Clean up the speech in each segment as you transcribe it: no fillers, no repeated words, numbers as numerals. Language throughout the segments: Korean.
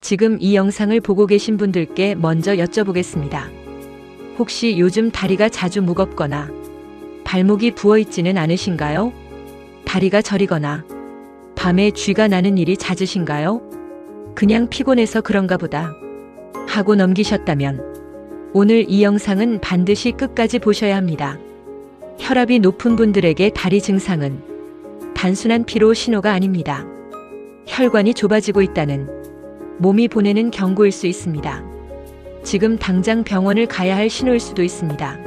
지금 이 영상을 보고 계신 분들께 먼저 여쭤보겠습니다. 혹시 요즘 다리가 자주 무겁거나 발목이 부어있지는 않으신가요? 다리가 저리거나 밤에 쥐가 나는 일이 잦으신가요? 그냥 피곤해서 그런가 보다 하고 넘기셨다면 오늘 이 영상은 반드시 끝까지 보셔야 합니다. 혈압이 높은 분들에게 다리 증상은 단순한 피로 신호가 아닙니다. 혈관이 좁아지고 있다는 몸이 보내는 경고일 수 있습니다. 지금 당장 병원을 가야 할 신호일 수도 있습니다.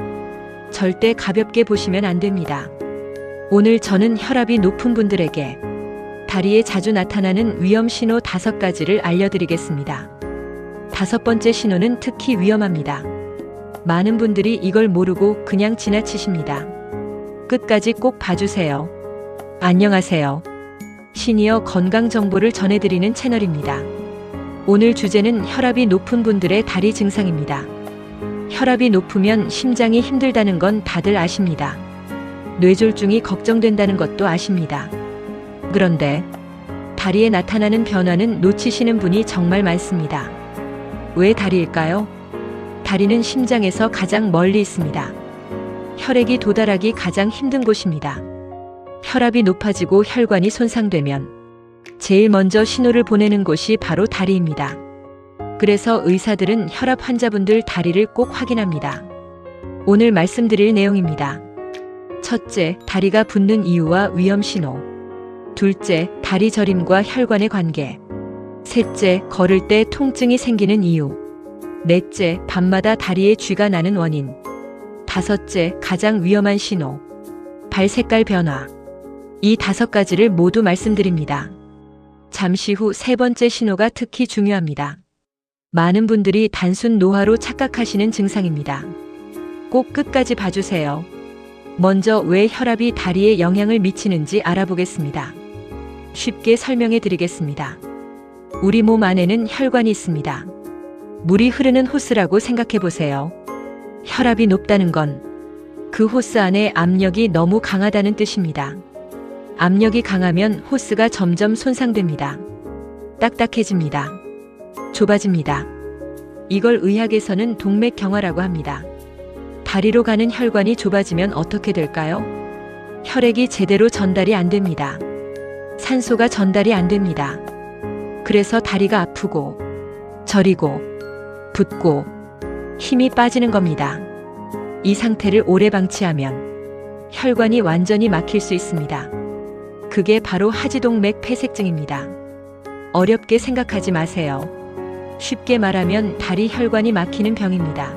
절대 가볍게 보시면 안 됩니다. 오늘 저는 혈압이 높은 분들에게 다리에 자주 나타나는 위험 신호 5가지를 알려드리겠습니다. 5번째 신호는 특히 위험합니다. 많은 분들이 이걸 모르고 그냥 지나치십니다. 끝까지 꼭 봐주세요. 안녕하세요. 시니어 건강 정보를 전해드리는 채널입니다. 오늘 주제는 혈압이 높은 분들의 다리 증상입니다. 혈압이 높으면 심장이 힘들다는 건 다들 아십니다. 뇌졸중이 걱정된다는 것도 아십니다. 그런데 다리에 나타나는 변화는 놓치시는 분이 정말 많습니다. 왜 다리일까요? 다리는 심장에서 가장 멀리 있습니다. 혈액이 도달하기 가장 힘든 곳입니다. 혈압이 높아지고 혈관이 손상되면 제일 먼저 신호를 보내는 곳이 바로 다리입니다. 그래서 의사들은 혈압 환자분들 다리를 꼭 확인합니다. 오늘 말씀드릴 내용입니다. 첫째, 다리가 붓는 이유와 위험 신호. 둘째, 다리 저림과 혈관의 관계. 셋째, 걸을 때 통증이 생기는 이유. 넷째, 밤마다 다리에 쥐가 나는 원인. 다섯째, 가장 위험한 신호. 발 색깔 변화. 이 5가지를 모두 말씀드립니다. 잠시 후 3번째 신호가 특히 중요합니다. 많은 분들이 단순 노화로 착각하시는 증상입니다. 꼭 끝까지 봐주세요. 먼저 왜 혈압이 다리에 영향을 미치는지 알아보겠습니다. 쉽게 설명해 드리겠습니다. 우리 몸 안에는 혈관이 있습니다. 물이 흐르는 호스라고 생각해 보세요. 혈압이 높다는 건 그 호스 안에 압력이 너무 강하다는 뜻입니다. 압력이 강하면 호스가 점점 손상됩니다. 딱딱해집니다. 좁아집니다. 이걸 의학에서는 동맥경화라고 합니다. 다리로 가는 혈관이 좁아지면 어떻게 될까요? 혈액이 제대로 전달이 안 됩니다. 산소가 전달이 안 됩니다. 그래서 다리가 아프고 저리고 붓고 힘이 빠지는 겁니다. 이 상태를 오래 방치하면 혈관이 완전히 막힐 수 있습니다. 그게 바로 하지동맥 폐색증입니다. 어렵게 생각하지 마세요. 쉽게 말하면 다리 혈관이 막히는 병입니다.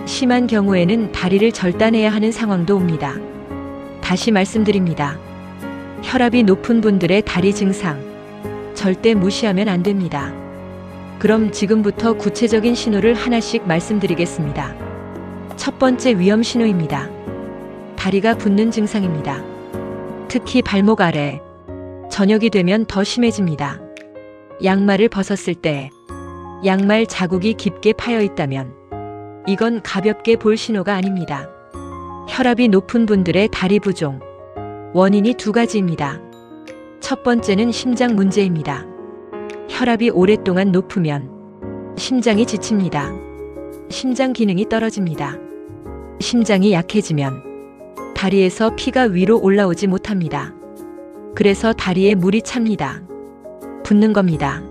심한 경우에는 다리를 절단해야 하는 상황도 옵니다. 다시 말씀드립니다. 혈압이 높은 분들의 다리 증상 절대 무시하면 안 됩니다. 그럼 지금부터 구체적인 신호를 하나씩 말씀드리겠습니다. 첫 번째 위험 신호입니다. 다리가 붓는 증상입니다. 특히 발목 아래, 저녁이 되면 더 심해집니다. 양말을 벗었을 때 양말 자국이 깊게 파여 있다면 이건 가볍게 볼 신호가 아닙니다. 혈압이 높은 분들의 다리 부종, 원인이 2가지입니다. 첫 번째는 심장 문제입니다. 혈압이 오랫동안 높으면 심장이 지칩니다. 심장 기능이 떨어집니다. 심장이 약해지면 다리에서 피가 위로 올라오지 못합니다. 그래서 다리에 물이 찹니다. 붓는 겁니다.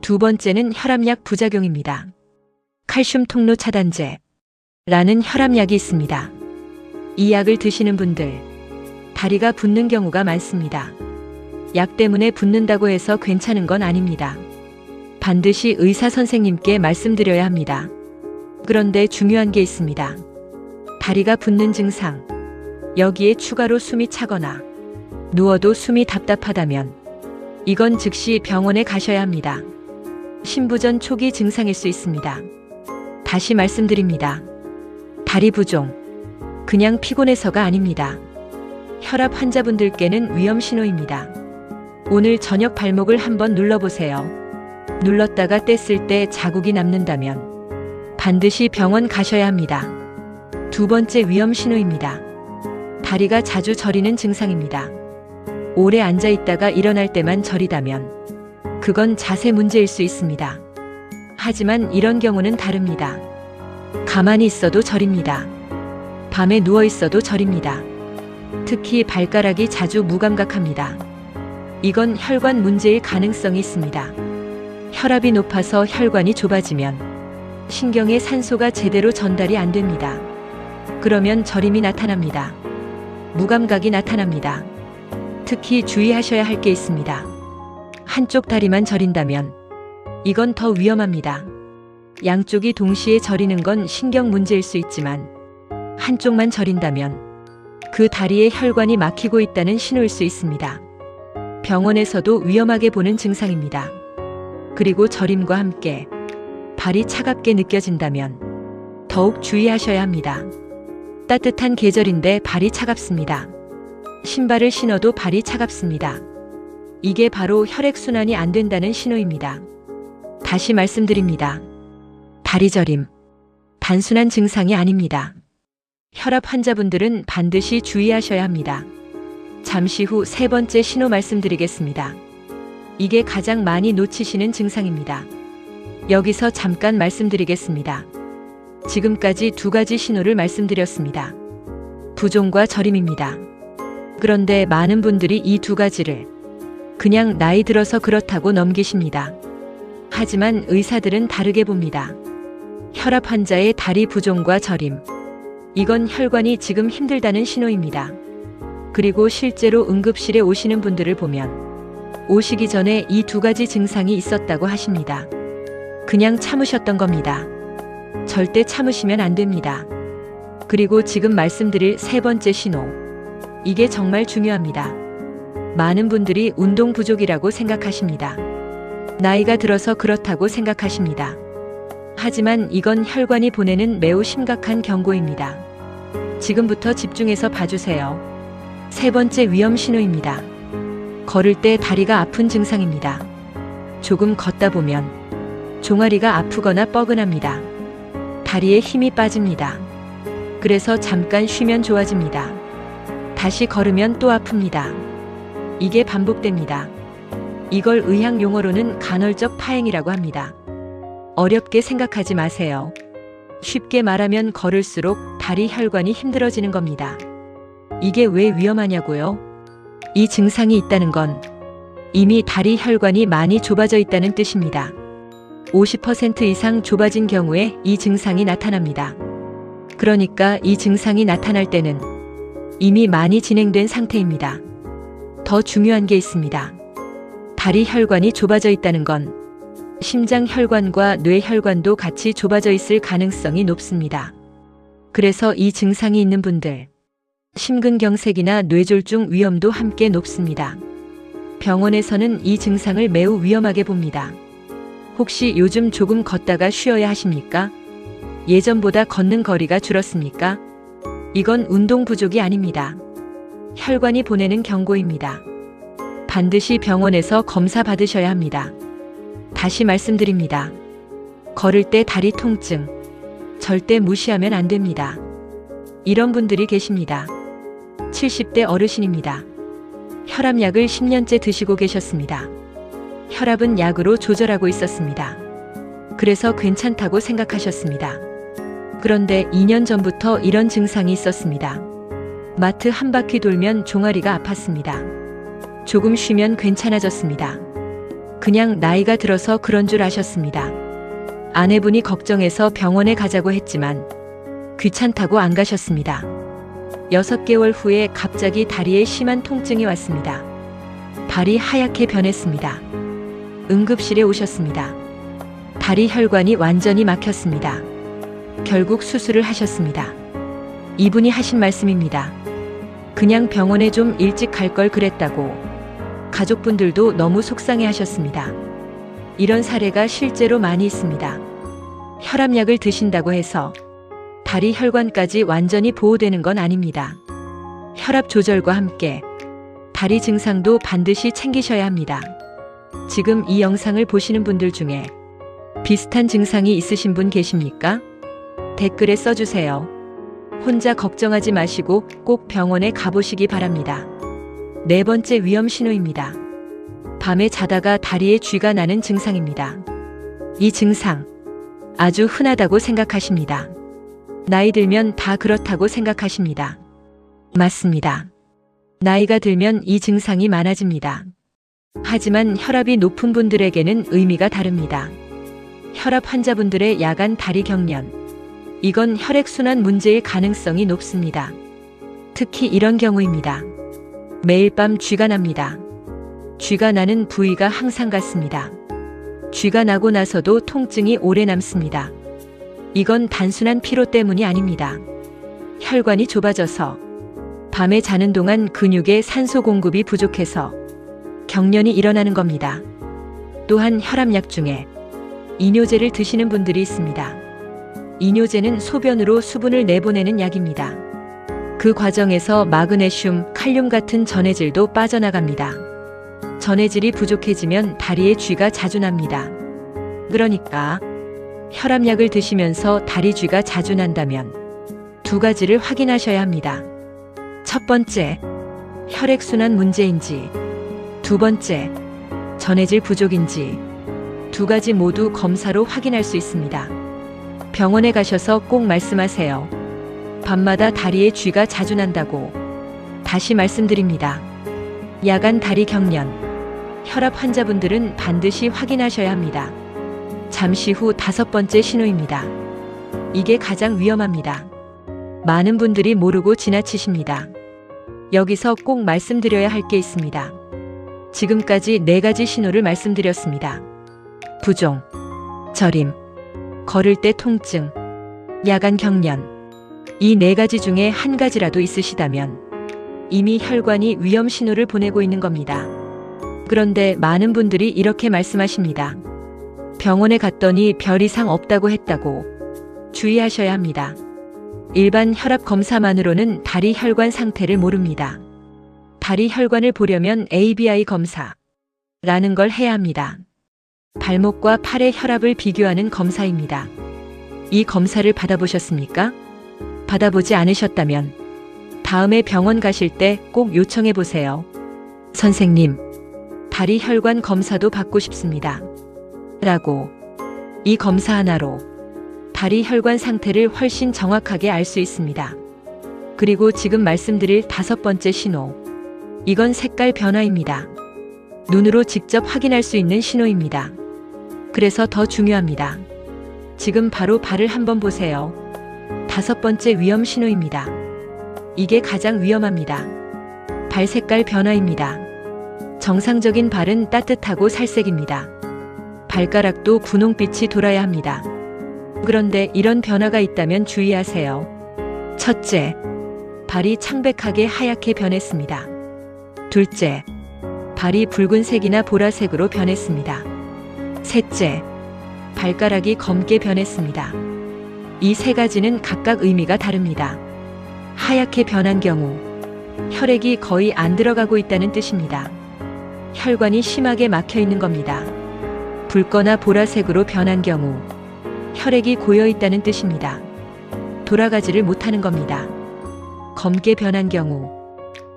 2번째는 혈압약 부작용입니다. 칼슘 통로 차단제라는 혈압약이 있습니다. 이 약을 드시는 분들 다리가 붓는 경우가 많습니다. 약 때문에 붓는다고 해서 괜찮은 건 아닙니다. 반드시 의사 선생님께 말씀드려야 합니다. 그런데 중요한 게 있습니다. 다리가 붓는 증상, 여기에 추가로 숨이 차거나 누워도 숨이 답답하다면 이건 즉시 병원에 가셔야 합니다. 신부전 초기 증상일 수 있습니다. 다시 말씀드립니다. 다리 부종, 그냥 피곤해서가 아닙니다. 혈압 환자분들께는 위험 신호입니다. 오늘 저녁 발목을 한번 눌러보세요. 눌렀다가 뗐을 때 자국이 남는다면 반드시 병원 가셔야 합니다. 2번째 위험 신호입니다. 다리가 자주 저리는 증상입니다. 오래 앉아 있다가 일어날 때만 저리다면 그건 자세 문제일 수 있습니다. 하지만 이런 경우는 다릅니다. 가만히 있어도 저립니다. 밤에 누워 있어도 저립니다. 특히 발가락이 자주 무감각합니다. 이건 혈관 문제일 가능성이 있습니다. 혈압이 높아서 혈관이 좁아지면 신경에 산소가 제대로 전달이 안 됩니다. 그러면 저림이 나타납니다. 무감각이 나타납니다. 특히 주의하셔야 할 게 있습니다. 한쪽 다리만 저린다면 이건 더 위험합니다. 양쪽이 동시에 저리는 건 신경 문제일 수 있지만 한쪽만 저린다면 그 다리에 혈관이 막히고 있다는 신호일 수 있습니다. 병원에서도 위험하게 보는 증상입니다. 그리고 저림과 함께 발이 차갑게 느껴진다면 더욱 주의하셔야 합니다. 따뜻한 계절인데 발이 차갑습니다. 신발을 신어도 발이 차갑습니다. 이게 바로 혈액순환이 안 된다는 신호입니다. 다시 말씀드립니다. 다리 저림, 단순한 증상이 아닙니다. 혈압 환자분들은 반드시 주의하셔야 합니다. 잠시 후 세 번째 신호 말씀드리겠습니다. 이게 가장 많이 놓치시는 증상입니다. 여기서 잠깐 말씀드리겠습니다. 지금까지 두 가지 신호를 말씀드렸습니다. 부종과 저림입니다. 그런데 많은 분들이 이 두 가지를 그냥 나이 들어서 그렇다고 넘기십니다. 하지만 의사들은 다르게 봅니다. 혈압 환자의 다리 부종과 저림, 이건 혈관이 지금 힘들다는 신호입니다. 그리고 실제로 응급실에 오시는 분들을 보면 오시기 전에 이 두 가지 증상이 있었다고 하십니다. 그냥 참으셨던 겁니다. 절대 참으시면 안 됩니다. 그리고 지금 말씀드릴 세 번째 신호, 이게 정말 중요합니다. 많은 분들이 운동 부족이라고 생각하십니다. 나이가 들어서 그렇다고 생각하십니다. 하지만 이건 혈관이 보내는 매우 심각한 경고입니다. 지금부터 집중해서 봐주세요. 세 번째 위험 신호입니다. 걸을 때 다리가 아픈 증상입니다. 조금 걷다 보면 종아리가 아프거나 뻐근합니다. 다리에 힘이 빠집니다. 그래서 잠깐 쉬면 좋아집니다. 다시 걸으면 또 아픕니다. 이게 반복됩니다. 이걸 의학 용어로는 간헐적 파행이라고 합니다. 어렵게 생각하지 마세요. 쉽게 말하면 걸을수록 다리 혈관이 힘들어지는 겁니다. 이게 왜 위험하냐고요? 이 증상이 있다는 건 이미 다리 혈관이 많이 좁아져 있다는 뜻입니다. 50% 이상 좁아진 경우에 이 증상이 나타납니다. 그러니까 이 증상이 나타날 때는 이미 많이 진행된 상태입니다. 더 중요한 게 있습니다. 다리 혈관이 좁아져 있다는 건 심장 혈관과 뇌 혈관도 같이 좁아져 있을 가능성이 높습니다. 그래서 이 증상이 있는 분들, 심근경색이나 뇌졸중 위험도 함께 높습니다. 병원에서는 이 증상을 매우 위험하게 봅니다. 혹시 요즘 조금 걷다가 쉬어야 하십니까? 예전보다 걷는 거리가 줄었습니까? 이건 운동 부족이 아닙니다. 혈관이 보내는 경고입니다. 반드시 병원에서 검사 받으셔야 합니다. 다시 말씀드립니다. 걸을 때 다리 통증, 절대 무시하면 안 됩니다. 이런 분들이 계십니다. 70대 어르신입니다. 혈압약을 10년째 드시고 계셨습니다. 혈압은 약으로 조절하고 있었습니다. 그래서 괜찮다고 생각하셨습니다. 그런데 2년 전부터 이런 증상이 있었습니다. 마트 한 바퀴 돌면 종아리가 아팠습니다. 조금 쉬면 괜찮아졌습니다. 그냥 나이가 들어서 그런 줄 아셨습니다. 아내분이 걱정해서 병원에 가자고 했지만 귀찮다고 안 가셨습니다. 6개월 후에 갑자기 다리에 심한 통증이 왔습니다. 발이 하얗게 변했습니다. 응급실에 오셨습니다. 다리 혈관이 완전히 막혔습니다. 결국 수술을 하셨습니다. 이분이 하신 말씀입니다. 그냥 병원에 좀 일찍 갈 걸 그랬다고. 가족분들도 너무 속상해 하셨습니다. 이런 사례가 실제로 많이 있습니다. 혈압약을 드신다고 해서 다리 혈관까지 완전히 보호되는 건 아닙니다. 혈압 조절과 함께 다리 증상도 반드시 챙기셔야 합니다. 지금 이 영상을 보시는 분들 중에 비슷한 증상이 있으신 분 계십니까? 댓글에 써주세요. 혼자 걱정하지 마시고 꼭 병원에 가보시기 바랍니다. 네 번째 위험 신호입니다. 밤에 자다가 다리에 쥐가 나는 증상입니다. 이 증상 아주 흔하다고 생각하십니다. 나이 들면 다 그렇다고 생각하십니다. 맞습니다. 나이가 들면 이 증상이 많아집니다. 하지만 혈압이 높은 분들에게는 의미가 다릅니다. 혈압 환자분들의 야간 다리 경련. 이건 혈액순환 문제일 가능성이 높습니다. 특히 이런 경우입니다. 매일 밤 쥐가 납니다. 쥐가 나는 부위가 항상 같습니다. 쥐가 나고 나서도 통증이 오래 남습니다. 이건 단순한 피로 때문이 아닙니다. 혈관이 좁아져서 밤에 자는 동안 근육에 산소 공급이 부족해서 경련이 일어나는 겁니다. 또한 혈압약 중에 이뇨제를 드시는 분들이 있습니다. 이뇨제는 소변으로 수분을 내보내는 약입니다. 그 과정에서 마그네슘, 칼륨 같은 전해질도 빠져나갑니다. 전해질이 부족해지면 다리에 쥐가 자주 납니다. 그러니까 혈압약을 드시면서 다리 쥐가 자주 난다면 두 가지를 확인하셔야 합니다. 첫 번째, 혈액순환 문제인지, 두 번째, 전해질 부족인지 두 가지 모두 검사로 확인할 수 있습니다. 병원에 가셔서 꼭 말씀하세요. 밤마다 다리에 쥐가 자주 난다고. 다시 말씀드립니다. 야간 다리 경련. 혈압 환자분들은 반드시 확인하셔야 합니다. 잠시 후 5번째 신호입니다. 이게 가장 위험합니다. 많은 분들이 모르고 지나치십니다. 여기서 꼭 말씀드려야 할 게 있습니다. 지금까지 4가지 신호를 말씀드렸습니다. 부종, 저림, 걸을 때 통증, 야간 경련. 이 4가지 중에 한 가지라도 있으시다면 이미 혈관이 위험 신호를 보내고 있는 겁니다. 그런데 많은 분들이 이렇게 말씀하십니다. 병원에 갔더니 별 이상 없다고 했다고. 주의하셔야 합니다. 일반 혈압 검사만으로는 다리 혈관 상태를 모릅니다. 다리 혈관을 보려면 ABI 검사라는 걸 해야 합니다. 발목과 팔의 혈압을 비교하는 검사입니다. 이 검사를 받아보셨습니까? 받아보지 않으셨다면 다음에 병원 가실 때 꼭 요청해 보세요. 선생님, 다리 혈관 검사도 받고 싶습니다. 라고. 이 검사 하나로 다리 혈관 상태를 훨씬 정확하게 알 수 있습니다. 그리고 지금 말씀드릴 5번째 신호. 이건 색깔 변화입니다. 눈으로 직접 확인할 수 있는 신호입니다. 그래서 더 중요합니다. 지금 바로 발을 한번 보세요. 5번째 위험 신호입니다. 이게 가장 위험합니다. 발 색깔 변화입니다. 정상적인 발은 따뜻하고 살색입니다. 발가락도 분홍빛이 돌아야 합니다. 그런데 이런 변화가 있다면 주의하세요. 첫째, 발이 창백하게 하얗게 변했습니다. 둘째, 발이 붉은색이나 보라색으로 변했습니다. 셋째, 발가락이 검게 변했습니다. 이 3가지는 각각 의미가 다릅니다. 하얗게 변한 경우, 혈액이 거의 안 들어가고 있다는 뜻입니다. 혈관이 심하게 막혀 있는 겁니다. 붉거나 보라색으로 변한 경우, 혈액이 고여 있다는 뜻입니다. 돌아가지를 못하는 겁니다. 검게 변한 경우,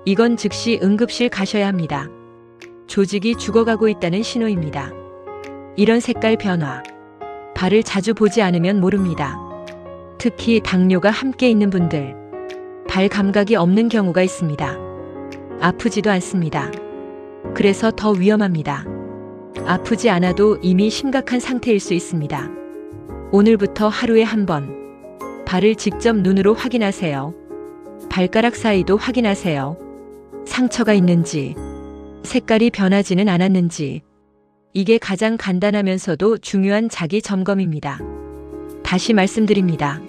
이건 즉시 응급실 가셔야 합니다. 조직이 죽어가고 있다는 신호입니다. 이런 색깔 변화, 발을 자주 보지 않으면 모릅니다. 특히 당뇨가 함께 있는 분들, 발 감각이 없는 경우가 있습니다. 아프지도 않습니다. 그래서 더 위험합니다. 아프지 않아도 이미 심각한 상태일 수 있습니다. 오늘부터 하루에 한 번, 발을 직접 눈으로 확인하세요. 발가락 사이도 확인하세요. 상처가 있는지, 색깔이 변하지는 않았는지. 이게 가장 간단하면서도 중요한 자기 점검입니다. 다시 말씀드립니다.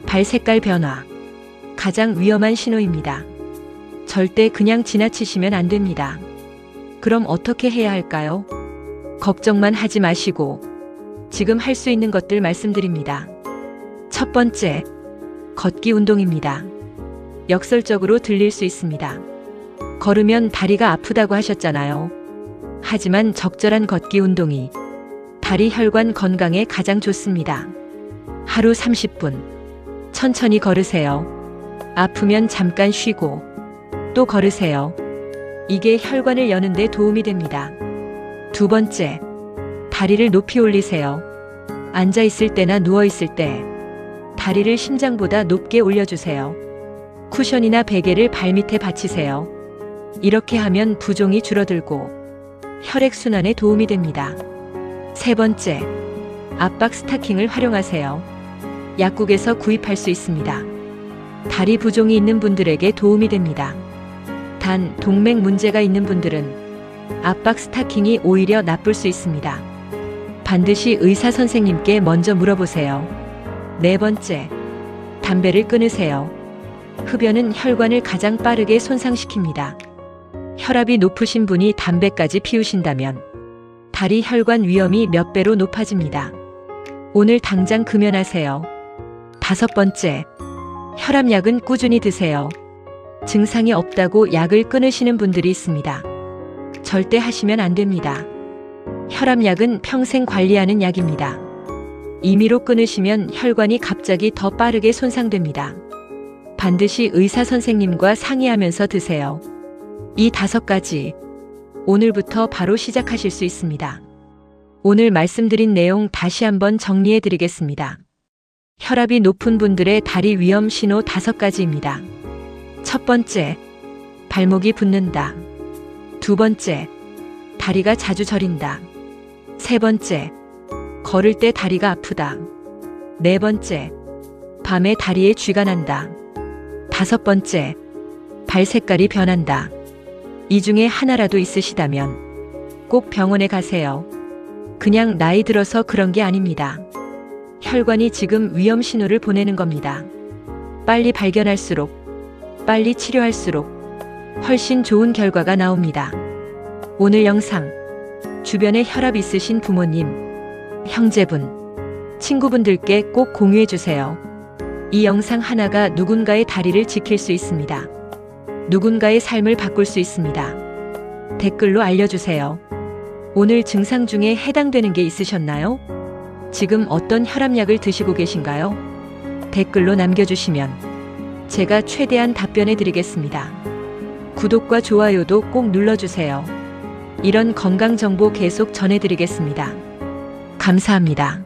발 색깔 변화, 가장 위험한 신호입니다. 절대 그냥 지나치시면 안 됩니다. 그럼 어떻게 해야 할까요? 걱정만 하지 마시고 지금 할 수 있는 것들 말씀드립니다. 첫 번째, 걷기 운동입니다. 역설적으로 들릴 수 있습니다. 걸으면 다리가 아프다고 하셨잖아요. 하지만 적절한 걷기 운동이 다리 혈관 건강에 가장 좋습니다. 하루 30분, 천천히 걸으세요. 아프면 잠깐 쉬고 또 걸으세요. 이게 혈관을 여는 데 도움이 됩니다. 두 번째, 다리를 높이 올리세요. 앉아 있을 때나 누워 있을 때 다리를 심장보다 높게 올려주세요. 쿠션이나 베개를 발밑에 받치세요. 이렇게 하면 부종이 줄어들고 혈액순환에 도움이 됩니다. 세 번째, 압박 스타킹을 활용하세요. 약국에서 구입할 수 있습니다. 다리 부종이 있는 분들에게 도움이 됩니다. 단, 동맥 문제가 있는 분들은 압박 스타킹이 오히려 나쁠 수 있습니다. 반드시 의사 선생님께 먼저 물어보세요. 네 번째, 담배를 끊으세요. 흡연은 혈관을 가장 빠르게 손상시킵니다. 혈압이 높으신 분이 담배까지 피우신다면 다리 혈관 위험이 몇 배로 높아집니다. 오늘 당장 금연하세요. 다섯 번째, 혈압약은 꾸준히 드세요. 증상이 없다고 약을 끊으시는 분들이 있습니다. 절대 하시면 안 됩니다. 혈압약은 평생 관리하는 약입니다. 임의로 끊으시면 혈관이 갑자기 더 빠르게 손상됩니다. 반드시 의사 선생님과 상의하면서 드세요. 이 5가지, 오늘부터 바로 시작하실 수 있습니다. 오늘 말씀드린 내용 다시 한번 정리해 드리겠습니다. 혈압이 높은 분들의 다리 위험 신호 5가지입니다. 첫 번째, 발목이 붓는다. 두 번째, 다리가 자주 저린다. 세 번째, 걸을 때 다리가 아프다. 네 번째, 밤에 다리에 쥐가 난다. 다섯 번째, 발 색깔이 변한다. 이 중에 하나라도 있으시다면 꼭 병원에 가세요. 그냥 나이 들어서 그런 게 아닙니다. 혈관이 지금 위험 신호를 보내는 겁니다. 빨리 발견할수록, 빨리 치료할수록 훨씬 좋은 결과가 나옵니다. 오늘 영상, 주변에 혈압 있으신 부모님, 형제분, 친구분들께 꼭 공유해 주세요. 이 영상 하나가 누군가의 다리를 지킬 수 있습니다. 누군가의 삶을 바꿀 수 있습니다. 댓글로 알려주세요. 오늘 증상 중에 해당되는 게 있으셨나요? 지금 어떤 혈압약을 드시고 계신가요? 댓글로 남겨주시면 제가 최대한 답변해 드리겠습니다. 구독과 좋아요도 꼭 눌러주세요. 이런 건강 정보 계속 전해드리겠습니다. 감사합니다.